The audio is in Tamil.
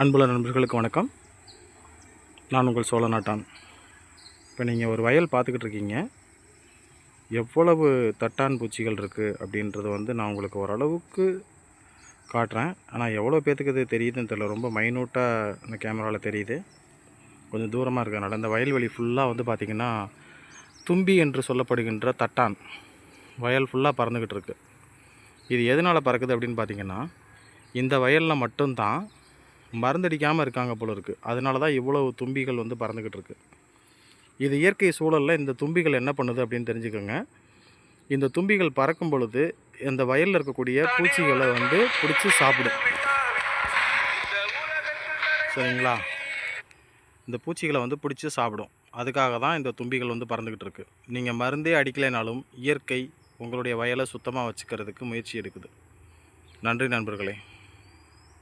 அன்புள்ள நண்பர்களுக்கு வணக்கம். நான் உங்கள் சோழ நாட்டான். இப்போ நீங்கள் ஒரு வயல் பார்த்துக்கிட்டு இருக்கீங்க. எவ்வளவு தட்டான் பூச்சிகள் இருக்குது அப்படின்றது நான் உங்களுக்கு ஓரளவுக்கு காட்டுறேன். ஆனால் எவ்வளோ பேத்துக்கு இது தெரியுதுன்னு தெரியல. ரொம்ப மைனூட்டாக இந்த கேமராவில் தெரியுது. கொஞ்சம் தூரமாக இருக்கிறனால இந்த வயல்வெளி ஃபுல்லாக பார்த்திங்கன்னா தும்பி என்று சொல்லப்படுகின்ற தட்டான் வயல் ஃபுல்லாக பறந்துக்கிட்டு இருக்குது. இது எதனால் பறக்குது அப்படின்னு பார்த்திங்கன்னா, இந்த வயலில் மட்டும்தான் மருந்தடிக்காமல் இருக்காங்க போல இருக்குது. அதனால தான் இவ்வளவு தும்பிகள் பறந்துக்கிட்டு இருக்குது. இது இயற்கை சூழலில் இந்த தும்பிகள் என்ன பண்ணுது அப்படின்னு தெரிஞ்சுக்கோங்க. இந்த தும்பிகள் பறக்கும் பொழுது இந்த வயலில் இருக்கக்கூடிய பூச்சிகளை பிடிச்சி சாப்பிடும். சரிங்களா? இந்த பூச்சிகளை பிடிச்சி சாப்பிடும். அதுக்காக தான் இந்த தும்பிகள் பறந்துக்கிட்டு இருக்குது. நீங்கள் மருந்தே அடிக்கலைனாலும் இயற்கை உங்களுடைய வயலை சுத்தமாக வச்சுக்கிறதுக்கு முயற்சி எடுக்குது. நன்றி நண்பர்களே.